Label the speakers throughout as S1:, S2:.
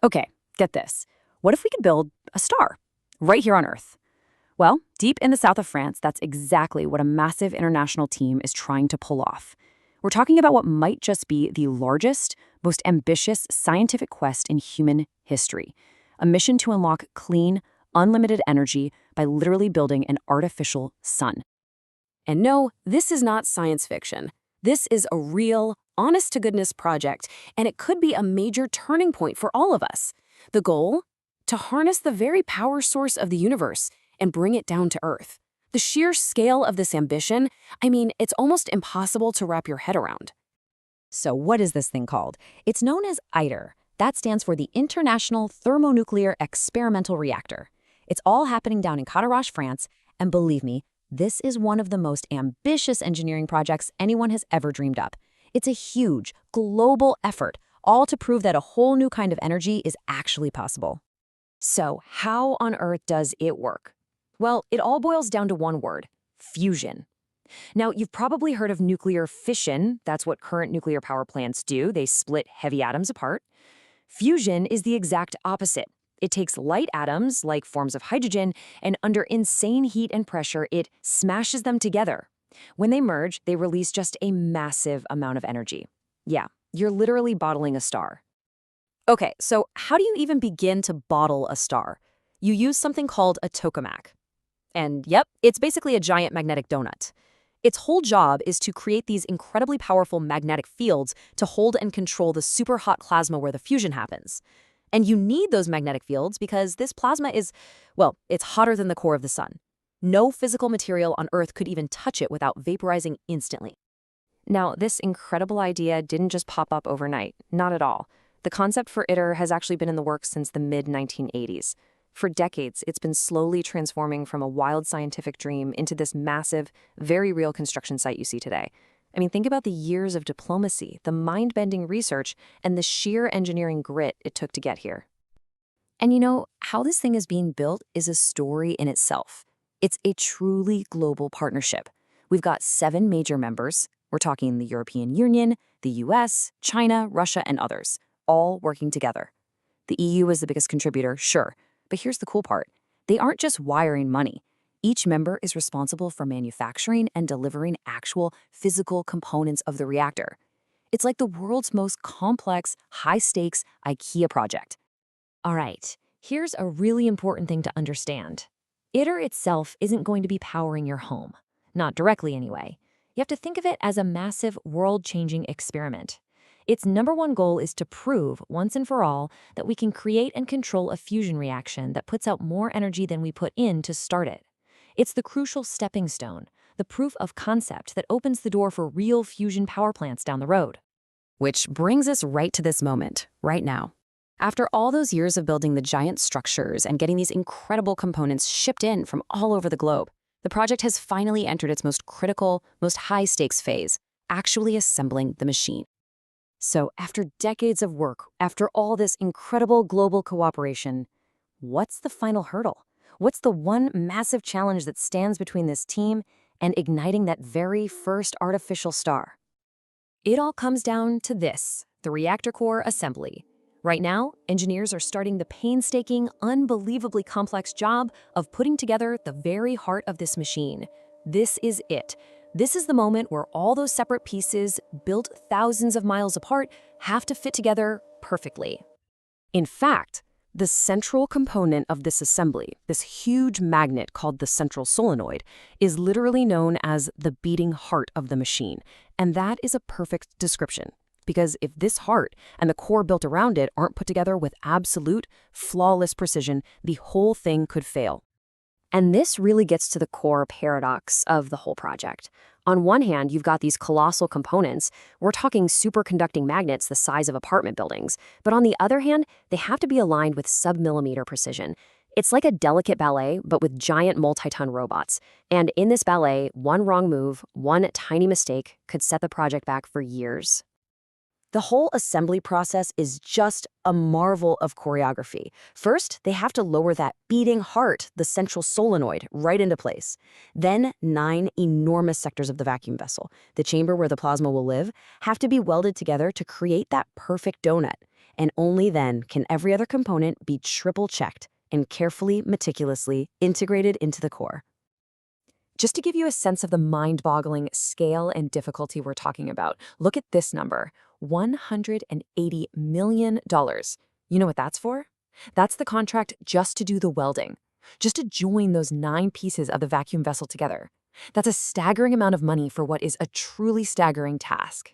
S1: Okay, get this. What if we could build a star right here on Earth? Well, deep in the south of France, that's exactly what a massive international team is trying to pull off. We're talking about what might just be the largest, most ambitious scientific quest in human history, a mission to unlock clean, unlimited energy by literally building an artificial sun. And no, this is not science fiction. This is a real, honest-to-goodness project, and it could be a major turning point for all of us. The goal? To harness the very power source of the universe and bring it down to Earth. The sheer scale of this ambition, it's almost impossible to wrap your head around.
S2: So what is this thing called? It's known as ITER. That stands for the International Thermonuclear Experimental Reactor. It's all happening down in Cadarache, France, and believe me, this is one of the most ambitious engineering projects anyone has ever dreamed up. It's a huge, global effort, all to prove that a whole new kind of energy is actually possible.
S1: So how on earth does it work? Well, it all boils down to one word: fusion. Now, you've probably heard of nuclear fission. That's what current nuclear power plants do. They split heavy atoms apart. Fusion is the exact opposite. It takes light atoms, like forms of hydrogen, and under insane heat and pressure, it smashes them together. When they merge, they release just a massive amount of energy. Yeah, you're literally bottling a star. Okay, so how do you even begin to bottle a star? You use something called a tokamak. And yep, it's basically a giant magnetic donut. Its whole job is to create these incredibly powerful magnetic fields to hold and control the super hot plasma where the fusion happens. And you need those magnetic fields because this plasma is, well, it's hotter than the core of the sun. No physical material on Earth could even touch it without vaporizing instantly. Now, this incredible idea didn't just pop up overnight, not at all. The concept for ITER has actually been in the works since the mid-1980s. For decades, it's been slowly transforming from a wild scientific dream into this massive, very real construction site you see today. Think about the years of diplomacy, the mind-bending research, and the sheer engineering grit it took to get here. And how this thing is being built is a story in itself. It's a truly global partnership. We've got 7 major members. We're talking the European Union, the US, China, Russia, and others, all working together. The EU is the biggest contributor, sure, but here's the cool part. They aren't just wiring money. Each member is responsible for manufacturing and delivering actual physical components of the reactor. It's like the world's most complex, high-stakes IKEA project.
S2: All right, here's a really important thing to understand. ITER itself isn't going to be powering your home. Not directly, anyway. You have to think of it as a massive, world-changing experiment. Its #1 goal is to prove, once and for all, that we can create and control a fusion reaction that puts out more energy than we put in to start it. It's the crucial stepping stone, the proof of concept that opens the door for real fusion power plants down the road.
S1: Which brings us right to this moment, right now. After all those years of building the giant structures and getting these incredible components shipped in from all over the globe, the project has finally entered its most critical, most high-stakes phase, actually assembling the machine. So after decades of work, after all this incredible global cooperation, what's the final hurdle? What's the one massive challenge that stands between this team and igniting that very first artificial star? It all comes down to this, the reactor core assembly. Right now, engineers are starting the painstaking, unbelievably complex job of putting together the very heart of this machine. This is it. This is the moment where all those separate pieces, built thousands of miles apart, have to fit together perfectly. In fact, the central component of this assembly, this huge magnet called the central solenoid, is literally known as the beating heart of the machine. And that is a perfect description. Because if this heart and the core built around it aren't put together with absolute, flawless precision, the whole thing could fail. And this really gets to the core paradox of the whole project. On one hand, you've got these colossal components. We're talking superconducting magnets the size of apartment buildings. But on the other hand, they have to be aligned with sub-millimeter precision. It's like a delicate ballet, but with giant multi-ton robots. And in this ballet, one wrong move, one tiny mistake could set the project back for years. The whole assembly process is just a marvel of choreography. First, they have to lower that beating heart, the central solenoid, right into place. Then, 9 enormous sectors of the vacuum vessel, the chamber where the plasma will live, have to be welded together to create that perfect donut. And only then can every other component be triple-checked and carefully, meticulously integrated into the core. Just to give you a sense of the mind-boggling scale and difficulty we're talking about, look at this number, $180 million. You know what that's for? That's the contract just to do the welding, just to join those 9 pieces of the vacuum vessel together. That's a staggering amount of money for what is a truly staggering task.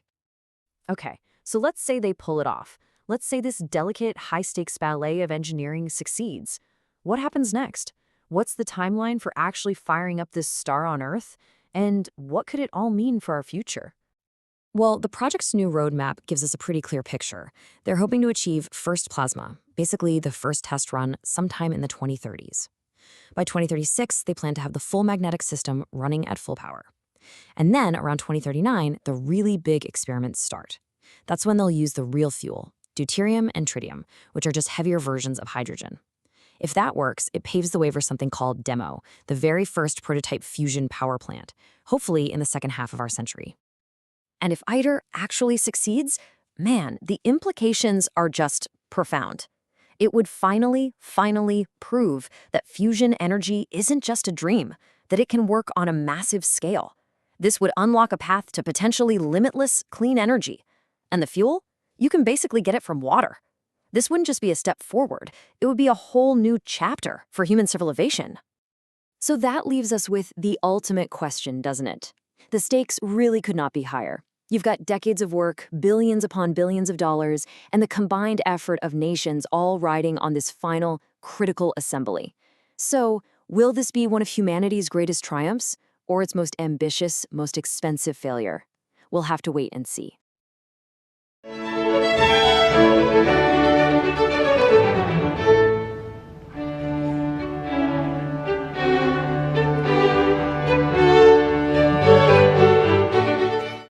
S1: Okay, so let's say they pull it off. Let's say this delicate, high-stakes ballet of engineering succeeds. What happens next? What's the timeline for actually firing up this star on Earth? And what could it all mean for our future? Well, the project's new roadmap gives us a pretty clear picture. They're hoping to achieve first plasma, basically the first test run, sometime in the 2030s. By 2036, they plan to have the full magnetic system running at full power. And then, around 2039, the really big experiments start. That's when they'll use the real fuel, deuterium and tritium, which are just heavier versions of hydrogen. If that works, it paves the way for something called DEMO, the very first prototype fusion power plant, hopefully in the second half of our century. And if ITER actually succeeds, man, the implications are just profound. It would finally prove that fusion energy isn't just a dream, that it can work on a massive scale. This would unlock a path to potentially limitless clean energy. And the fuel? You can basically get it from water. This wouldn't just be a step forward, it would be a whole new chapter for human civilization. So that leaves us with the ultimate question, doesn't it? The stakes really could not be higher. You've got decades of work, billions upon billions of dollars, and the combined effort of nations all riding on this final, critical assembly. So, will this be one of humanity's greatest triumphs, or its most ambitious, most expensive failure? We'll have to wait and see.